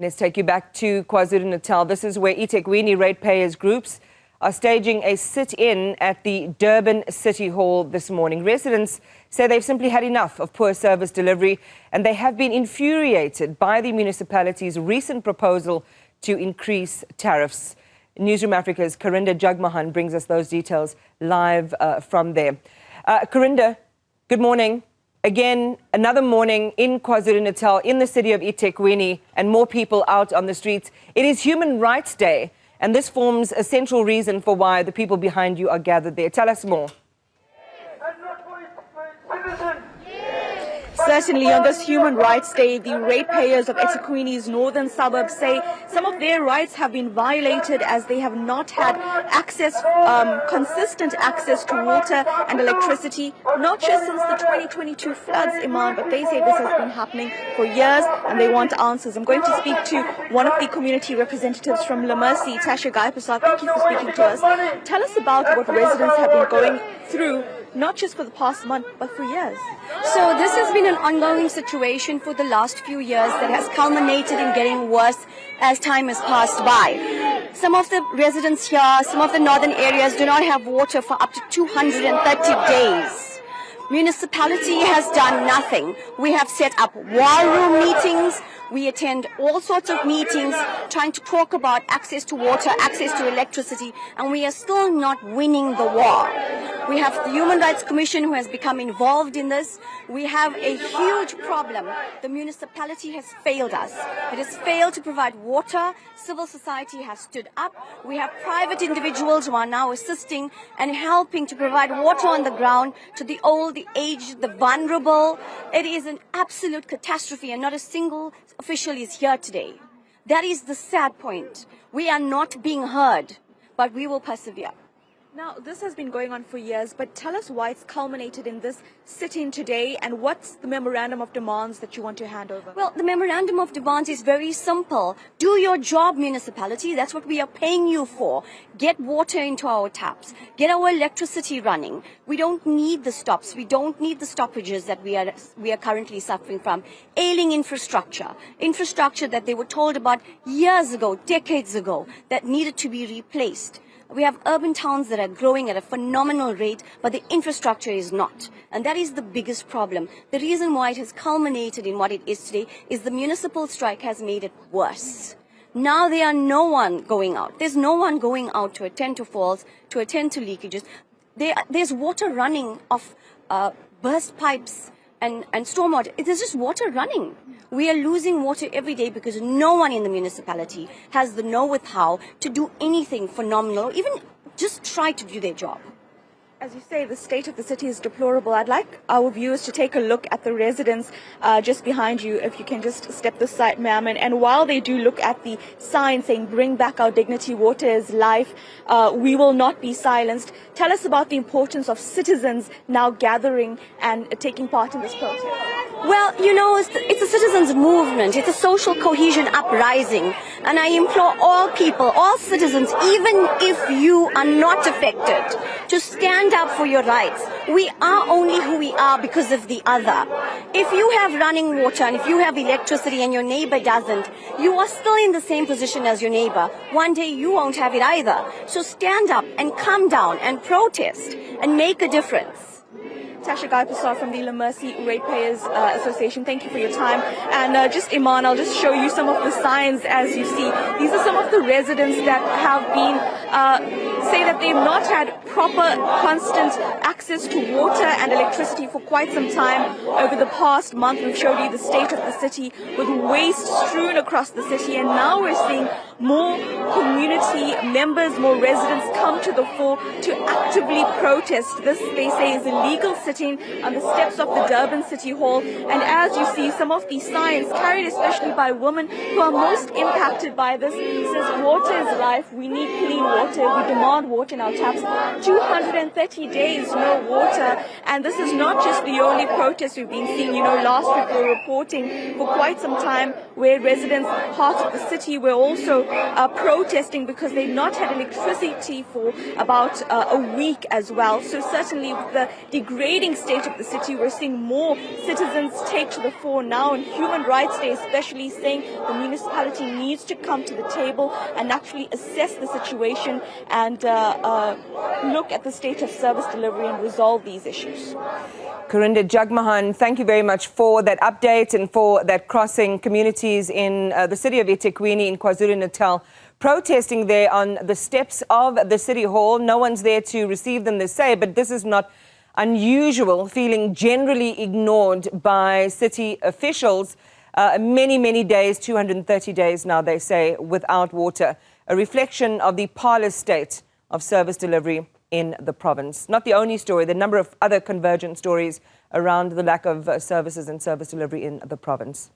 Let's take you back to KwaZulu-Natal. This is where eThekwini ratepayers groups are staging a sit-in at the Durban City Hall this morning. Residents say they've simply had enough of poor service delivery, and they have been infuriated by the municipality's recent proposal to increase tariffs. Newzroom Afrika's Karinda Jagmohan brings us those details live from there. Karinda, good morning. Again, another morning in KwaZulu-Natal, in the city of eThekwini, and more people out on the streets. It is Human Rights Day, and this forms a central reason for why the people behind you are gathered there. Tell us more. Certainly, on this Human Rights Day, the ratepayers of eThekwini's northern suburbs say some of their rights have been violated as they have not had access, consistent access to water and electricity, not just since the 2022 floods, Iman, but they say this has been happening for years and they want answers. I'm going to speak to one of the community representatives from La Mercy, Tasha Gaipasar. Thank you for speaking to us. Tell us about what residents have been going through, not just for the past month, but for years. So this has been an ongoing situation for the last few years that has culminated in getting worse as time has passed by. Some of the residents here, some of the northern areas do not have water for up to 230 days. Municipality has done nothing. We have set up war room meetings. We attend all sorts of meetings trying to talk about access to water, access to electricity, and we are still not winning the war. We have the Human Rights Commission who has become involved in this. We have a huge problem. The municipality has failed us. It has failed to provide water. Civil society has stood up. We have private individuals who are now assisting and helping to provide water on the ground to the old, the aged, the vulnerable. It is an absolute catastrophe, and not a single official is here today. That is the sad point. We are not being heard, but we will persevere. Now, this has been going on for years, but tell us why it's culminated in this sit-in today, and what's the memorandum of demands that you want to hand over? Well, the memorandum of demands is very simple. Do your job, municipality. That's what we are paying you for. Get water into our taps. Get our electricity running. We don't need the stops. We don't need the stoppages that we are currently suffering from. Ailing infrastructure. Infrastructure that they were told about years ago, decades ago, that needed to be replaced. We have urban towns that are growing at a phenomenal rate, but the infrastructure is not. And that is the biggest problem. The reason why it has culminated in what it is today is the municipal strike has made it worse. Now there are no one going out. There's no one going out to attend to faults, to attend to leakages. There's water running off burst pipes and stormwater. There's just water running. We are losing water every day because no one in the municipality has the know-how to do anything phenomenal, even just try to do their job. As you say, the state of the city is deplorable. I'd like our viewers to take a look at the residents just behind you. If you can just step this side, ma'am. And while they do look at the sign saying, "Bring back our dignity, water is life," we will not be silenced. Tell us about the importance of citizens now gathering and taking part in this protest. Well, you know, it's a citizens' movement. It's a social cohesion uprising. And I implore all people, all citizens, even if you are not affected, to stand up for your rights. We are only who we are because of the other. If you have running water and if you have electricity and your neighbor doesn't, you are still in the same position as your neighbor. One day you won't have it either. So stand up and come down and protest and make a difference. Tasha Gaipasar from the La Mercy Ratepayers Association, thank you for your time. And just Iman, I'll just show you some of the signs as you see. These are some of the residents that have been, say that they've not had proper, constant access to water and electricity for quite some time. Over the past month, we've showed you the state of the city with waste strewn across the city. And now we're seeing more community members, more residents come to the fore to actively protest. This, they say, is illegal sitting on the steps of the Durban City Hall. And as you see, some of these signs carried especially by women who are most impacted by this says, "Water is life. We need clean water. We demand water in our taps." 230 days, no water. And this is not just the only protest we've been seeing. You know, last week we were reporting for quite some time where residents, part of the city, were also protesting because they've not had electricity for about a week as well. So certainly with the degrading degrading state of the city. We're seeing more citizens take to the fore now on Human Rights Day, especially saying the municipality needs to come to the table and actually assess the situation and look at the state of service delivery and resolve these issues. Karinda, Jagmohan, thank you very much for that update and for that crossing. Communities in the city of eThekwini in KwaZulu-Natal protesting there on the steps of the City Hall. No one's there to receive them, they say, but this is not unusual, feeling generally ignored by city officials. Many days, 230 days now, they say, without water. A reflection of the parlous state of service delivery in the province. Not the only story, the number of other convergent stories around the lack of services and service delivery in the province.